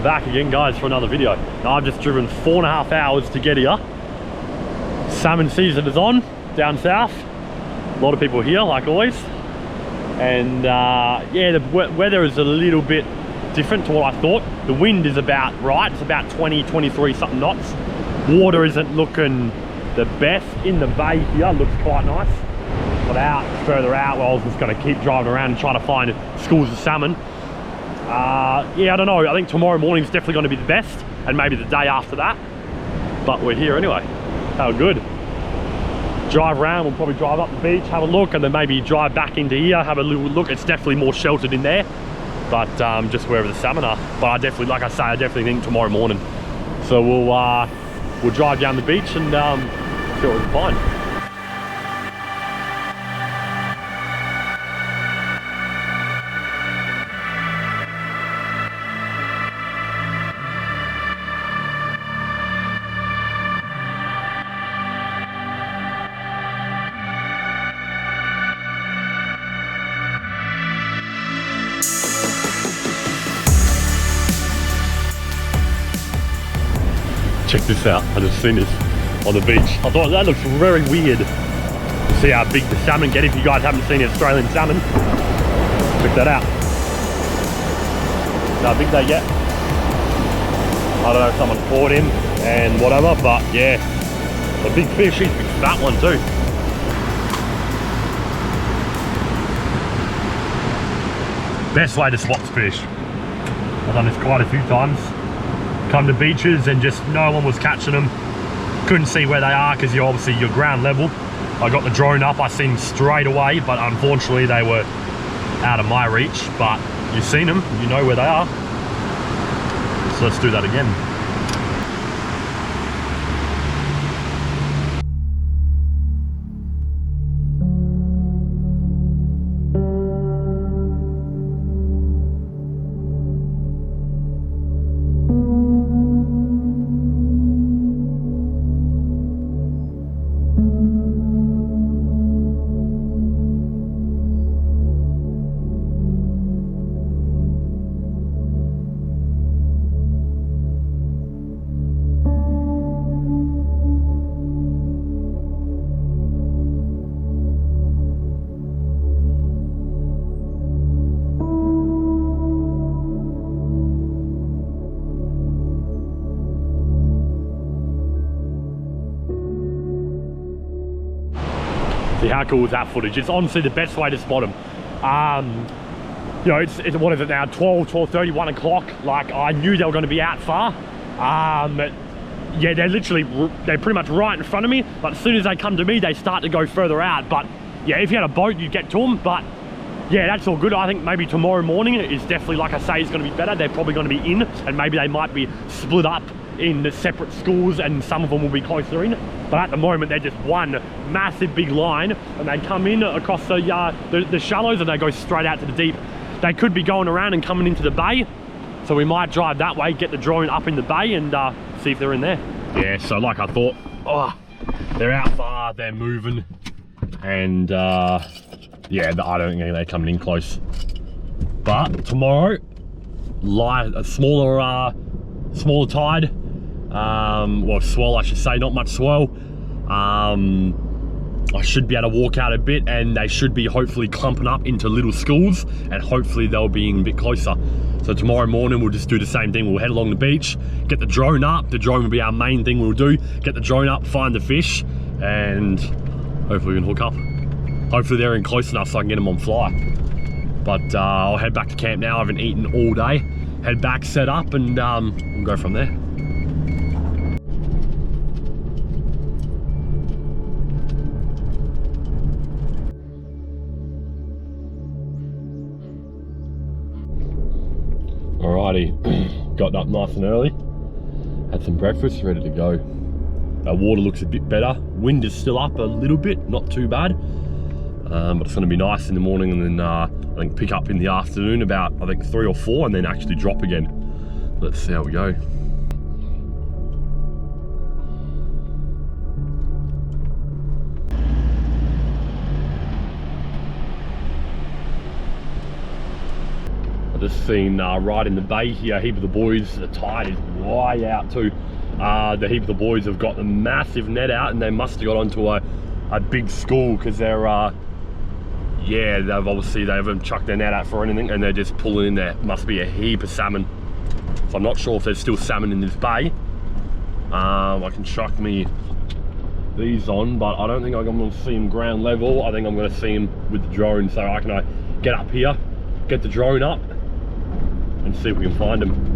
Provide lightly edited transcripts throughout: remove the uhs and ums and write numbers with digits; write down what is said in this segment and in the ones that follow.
back again, guys, for another video. Now, I've just driven 4.5 hours to get here. Salmon season is on down south. A lot of people here, like always. And yeah, the weather is a little bit different to what I thought. The wind is about right. It's about 20, 23 something knots. Water isn't looking the best. In the bay here looks quite nice. But further out, well, I was just going to keep driving around and trying to find schools of salmon. Yeah, I don't know. I think tomorrow morning is definitely going to be the best, and maybe the day after that. But we're here anyway. How good. Drive around, we'll probably drive up the beach, have a look, and then maybe drive back into here, have a little look. It's definitely more sheltered in there, but just wherever the salmon are. But I definitely, like I say, I definitely think tomorrow morning. So we'll drive down the beach and see what we can find. Check this out, I just seen this on the beach. I thought that looks very weird to see how big the salmon get. If you guys haven't seen the Australian salmon, check that out. See how big they get. I don't know if someone caught him and whatever, but yeah, a big fish. He's a big fat one too. Best way to spot fish. I've done this quite a few times. Come to beaches and just no one was catching them. Couldn't see where they are because you're ground level. I got the drone up, I seen them straight away, but unfortunately they were out of my reach. But you've seen them, you know where they are. So let's do that again. See, how cool is that footage? It's honestly the best way to spot them. You know, it's what is it now, 12:30, 1 o'clock. Like, I knew they were going to be out far. But yeah, they're pretty much right in front of me. But as soon as they come to me, they start to go further out. But yeah, if you had a boat, you'd get to them. But yeah, that's all good. I think maybe tomorrow morning is definitely, like I say, is going to be better. They're probably going to be in, and maybe they might be split up in the separate schools, and some of them will be closer in. But at the moment, they're just one massive big line, and they come in across the shallows, and they go straight out to the deep. They could be going around and coming into the bay, so we might drive that way, get the drone up in the bay, and see if they're in there. Yeah, so like I thought, they're out far, they're moving, and yeah, I don't think they're coming in close. But tomorrow, a smaller tide, well, swell I should say, not much swell. I should be able to walk out a bit, and they should be hopefully clumping up into little schools, and hopefully they'll be in a bit closer. So tomorrow morning we'll just do the same thing. We'll head along the beach, get the drone up. The drone will be our main thing we'll do. Get the drone up, find the fish, and hopefully we can hook up. Hopefully they're in close enough so I can get them on fly. But I'll head back to camp now. I haven't eaten all day. Head back, set up, and we'll go from there. Alrighty, got up nice and early, had some breakfast, ready to go. Our water looks a bit better. Wind is still up a little bit, not too bad. But it's gonna be nice in the morning, and then I think pick up in the afternoon about, I think 3 or 4, and then actually drop again. Let's see how we go. I Just seen right in the bay here, a heap of the boys, the tide is way out too. The heap of the boys have got the massive net out, and they must have got onto a big school, because they're yeah, they haven't chucked their net out for anything, and they're just pulling in there. Must be a heap of salmon. So I'm not sure if there's still salmon in this bay. I can chuck me these on, but I don't think I'm going to see them ground level. I think I'm going to see them with the drone. So I can get up here, get the drone up, and see if we can find them.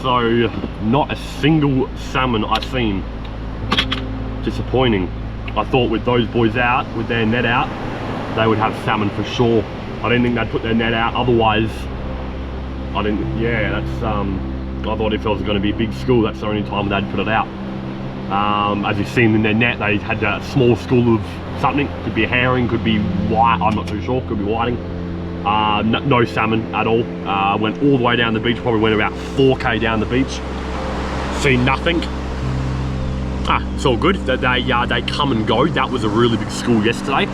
So not a single salmon I've seen. Disappointing. I thought with those boys out, with their net out, they would have salmon for sure. I didn't think they'd put their net out, otherwise I didn't, yeah, that's I thought if it was going to be a big school, that's the only time they'd put it out. As you've seen in their net, they had a small school of something. Could be a herring, could be white, I'm not too sure, could be whiting. No salmon at all. Went all the way down the beach, probably went about 4k down the beach. Seen nothing. It's all good. They come and go. That was a really big school yesterday.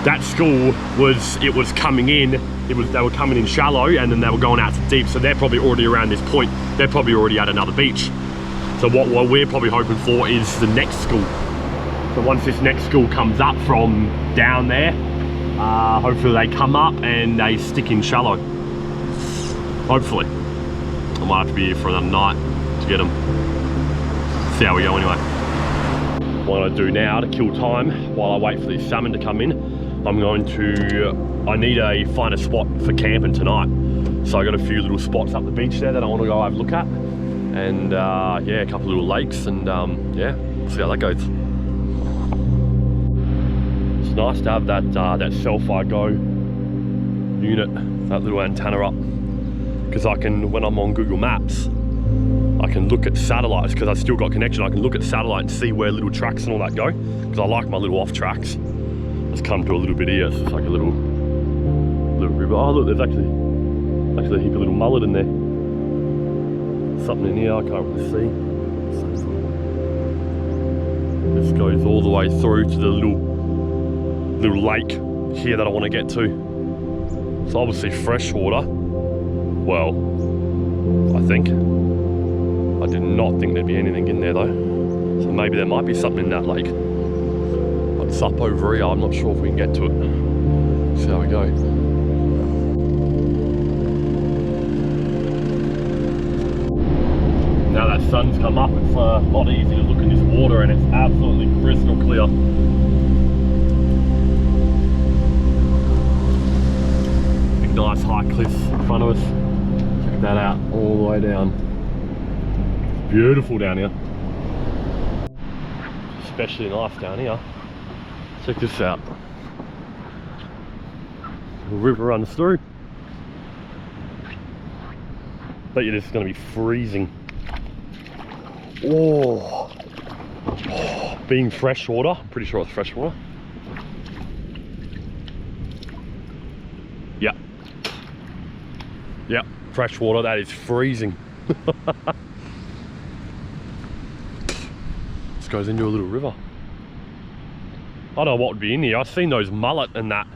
That school was coming in. They were coming in shallow, and then they were going out to deep. So they're probably already around this point. They're probably already at another beach. So what we're probably hoping for is the next school. So once this next school comes up from down there, hopefully they come up and they stick in shallow. Hopefully. I might have to be here for another night to get them. See how we go anyway. What I do now to kill time while I wait for these salmon to come in, I need to find a spot for camping tonight. So I got a few little spots up the beach there that I want to go have a look at. And yeah, a couple of little lakes, and yeah, we'll see how that goes. It's nice to have that Selfie Go unit, that little antenna up, because I can, when I'm on Google Maps, I can look at satellites, because I've still got connection. I can look at satellite and see where little tracks and all that go, because I like my little off tracks. Let's come to a little bit here. It's like a little river. Oh look, there's actually a heap of little mullet in there. Something in here I can't really see. This goes all the way through to the little lake here that I want to get to. It's obviously freshwater. Well, I think. I did not think there'd be anything in there though. So maybe there might be something in that lake. But it's up over here. I'm not sure if we can get to it. See how we go. Now that sun's come up, it's a lot easier to look in this water, and it's absolutely crystal clear. Big nice high cliffs in front of us. Check that out, all the way down. It's beautiful down here. Especially nice down here. Check this out. The river runs through. Bet you this is going to be freezing. Oh, being freshwater, I'm pretty sure it's freshwater. Yeah, freshwater, that is freezing. This goes into a little river. I don't know what would be in here. I've seen those mullet and that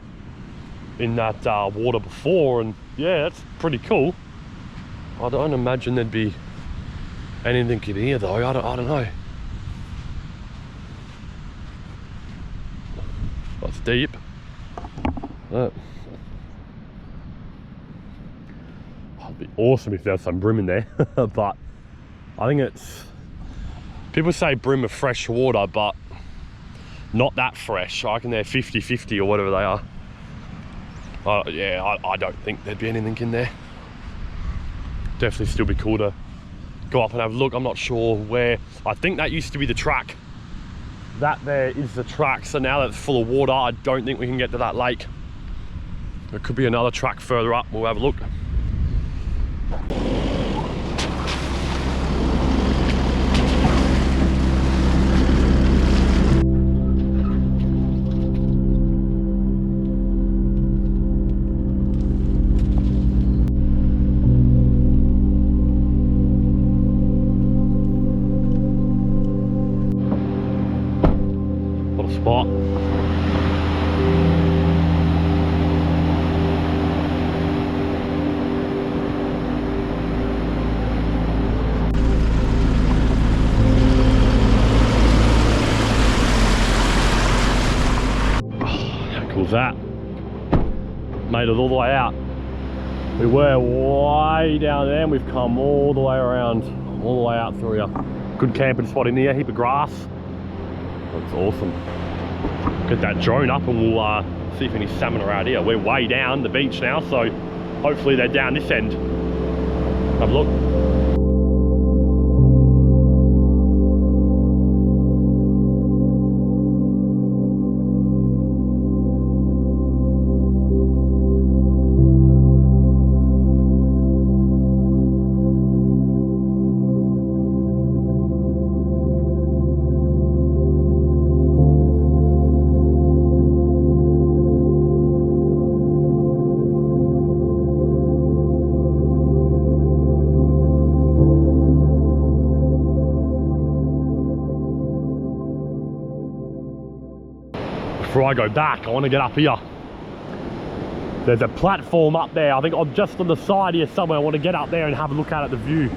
in that water before, and yeah, that's pretty cool. I don't imagine there'd be anything in here though. I don't know. That's deep. It'd be awesome if there was some brim in there. But I think it's, people say brim are fresh water, but not that fresh. I reckon they're 50-50 or whatever they are. Yeah, I don't think there'd be anything in there. Definitely still be cool to go up and have a look. I'm not sure where. I think that used to be the track. That there is the track. So now that it's full of water, I don't think we can get to that lake. There could be another track further up. We'll have a look. spot. How cool is that? Made it all the way out. We were way down there and we've come all the way around, all the way out through here. Good camping spot in here, heap of grass. Looks awesome. Get that drone up and we'll see if any salmon are out here. We're way down the beach now, so hopefully they're down this end. Have a look. Before I go back, I want to get up here. There's a platform up there. I think I'm just on the side here somewhere. I want to get up there and have a look out at the view.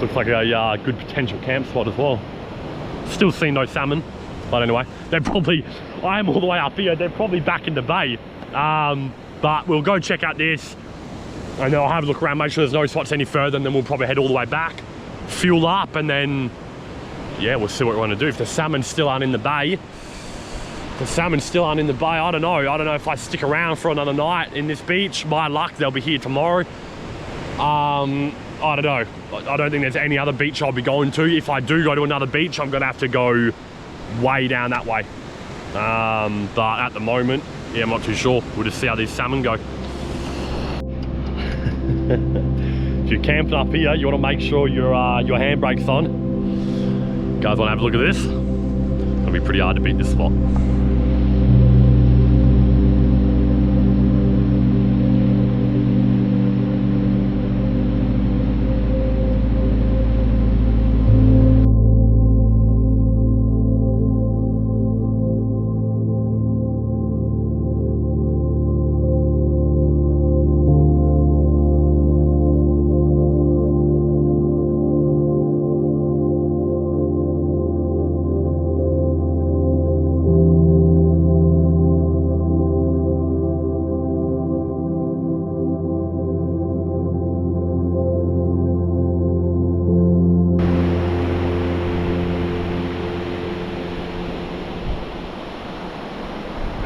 Looks like a good potential camp spot as well. Still seeing no salmon, but anyway, they're probably, I am all the way up here. They're probably back in the bay. But we'll go check out this and then I'll have a look around, make sure there's no spots any further, and then we'll probably head all the way back, fuel up, and then, yeah, we'll see what we want to do. If the salmon still aren't in the bay, I don't know. I don't know if I stick around for another night in this beach. My luck, they'll be here tomorrow. I don't know. I don't think there's any other beach I'll be going to. If I do go to another beach, I'm gonna have to go way down that way. But at the moment, yeah, I'm not too sure. We'll just see how these salmon go. If you're camping up here, you want to make sure your handbrake's on. Guys, want to have a look at this? It'll be pretty hard to beat this spot.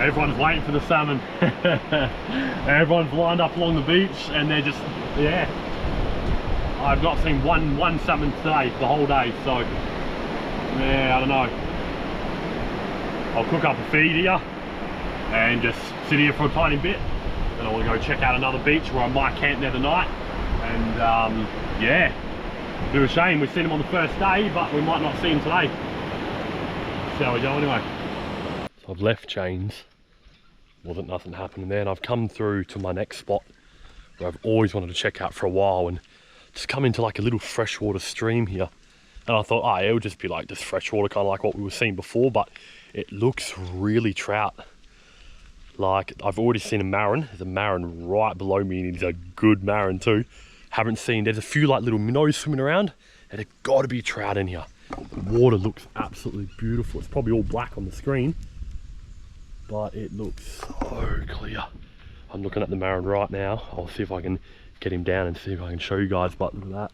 Everyone's waiting for the salmon. Everyone's lined up along the beach and they're just, yeah. I've not seen one salmon today, the whole day, so yeah, I don't know. I'll cook up a feed here and just sit here for a tiny bit. Then I want to go check out another beach where I might camp there tonight. And yeah, bit of a shame we've seen him on the first day, but we might not see him today. See how we go anyway. So I've left Jane's. Wasn't nothing happening there, and I've come through to my next spot where I've always wanted to check out for a while, and just come into like a little freshwater stream here. And I thought, oh, it'll just be like this freshwater, kind of like what we were seeing before, but it looks really trout. Like, I've already seen a marron. There's a marron right below me, and he's a good marron too. Haven't seen, there's a few like little minnows swimming around, and there's got to be trout in here. The water looks absolutely beautiful. It's probably all black on the screen, but it looks so clear. I'm looking at the marron right now. I'll see if I can get him down and see if I can show you guys, but look at that.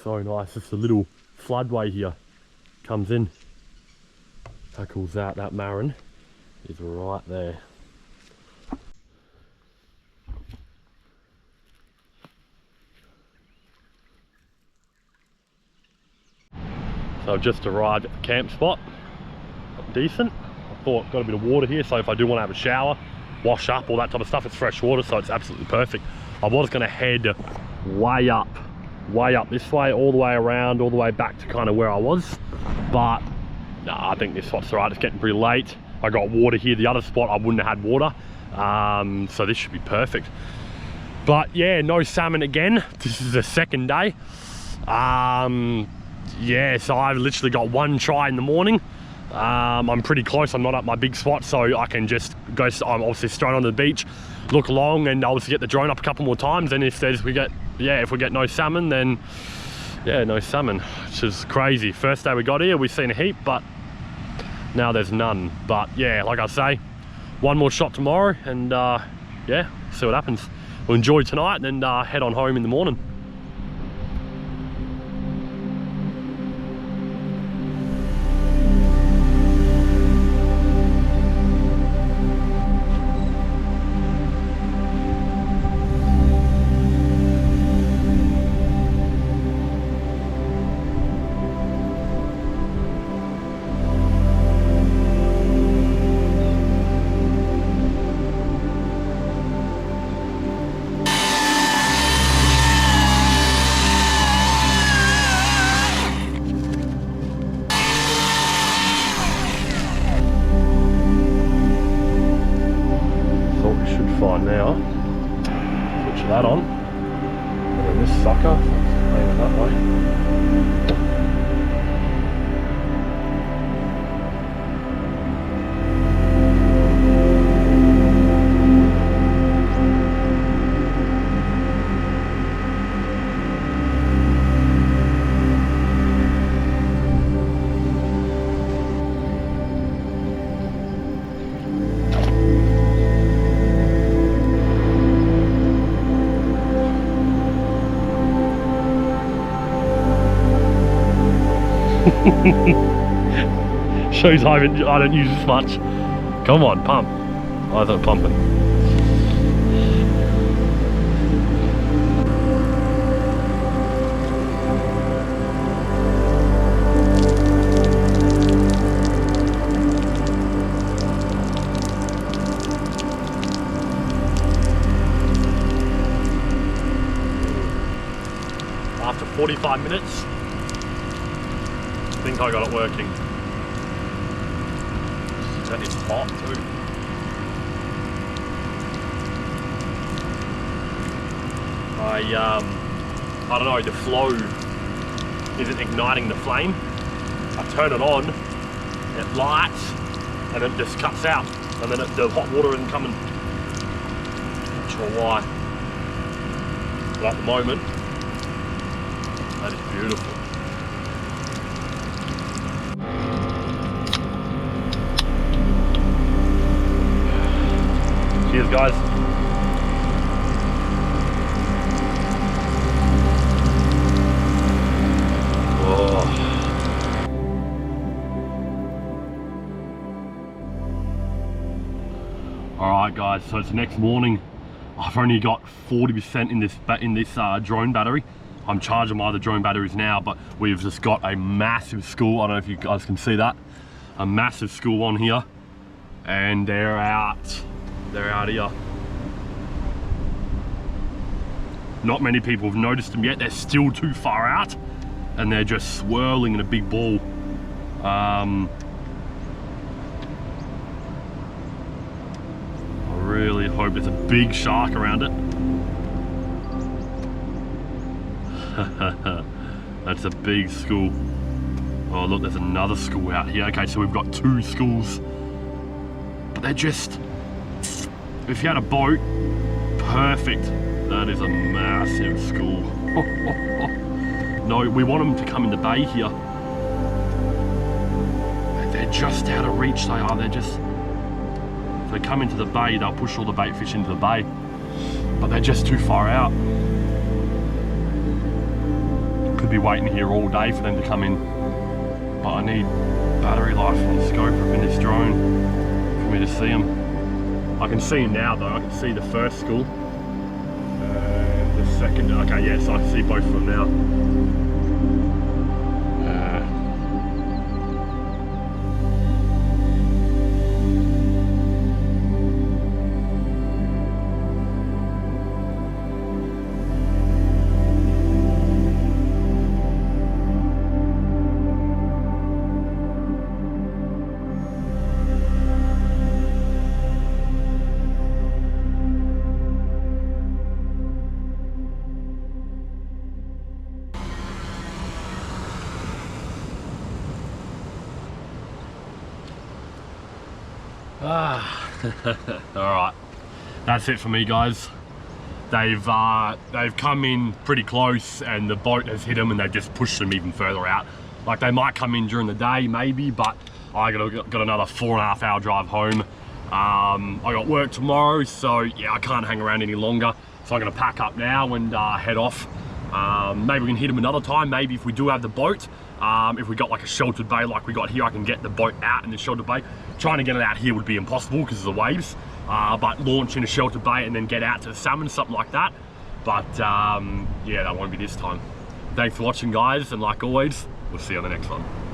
So nice, just a little floodway here comes in. How cool is that? That marron is right there. So I've just arrived at the camp spot. Decent. I thought got a bit of water here, so if I do want to have a shower, wash up, all that type of stuff, it's fresh water, so it's absolutely perfect. I was going to head way up this way, all the way around, all the way back to kind of where I was, but nah, I think this spot's alright. It's getting pretty late. I got water here. The other spot I wouldn't have had water, so this should be perfect. But yeah, no salmon again. This is the second day. Yeah, so I've literally got one try in the morning. I'm pretty close. I'm not at my big spot, so I can just go. I'm obviously straight onto the beach, look along, and I'll just get the drone up a couple more times. And if we get no salmon, then yeah, no salmon, which is crazy. First day we got here, we've seen a heap, but now there's none. But yeah, like I say, one more shot tomorrow, and yeah, see what happens. We'll enjoy tonight and then head on home in the morning. Now, switch that on, and then this sucker, aim it that way. Shows I don't use this much. Come on, pump. I thought pumping. After 45 minutes, I think I got it working. It's hot too. I don't know, the flow isn't igniting the flame. I turn it on, it lights, and it just cuts out, and then the hot water isn't coming. Not sure why. But at the moment, that is beautiful. Cheers, guys. All right, guys. So it's the next morning. I've only got 40% in this drone battery. I'm charging my other drone batteries now, but we've just got a massive school. I don't know if you guys can see that. A massive school on here, and they're out here. Not many people have noticed them yet. They're still too far out, and they're just swirling in a big ball. I really hope there's a big shark around it. That's a big school. Oh look, there's another school out here. Okay, so we've got two schools, but they're just, if you had a boat, perfect. That is a massive school. No, we want them to come in the bay here. They're just out of reach, they are. They're just, if they come into the bay, they'll push all the bait fish into the bay, but they're just too far out. Could be waiting here all day for them to come in, but I need battery life on the scope in this drone for me to see them. I can see them now though. I can see the first school and the second. Okay, yes, I can see both of them now. Alright, that's it for me, guys. They've come in pretty close and the boat has hit them and they've just pushed them even further out. Like, they might come in during the day maybe, but I got another 4.5 hour drive home. I got work tomorrow, so yeah, I can't hang around any longer. So I'm gonna pack up now and head off. Maybe we can hit them another time, maybe if we do have the boat. If we got like a sheltered bay like we got here, I can get the boat out in the sheltered bay. Trying to get it out here would be impossible because of the waves. But launch in a sheltered bay and then get out to the salmon, something like that. But yeah, that won't be this time. Thanks for watching, guys, and like always, we'll see you on the next one.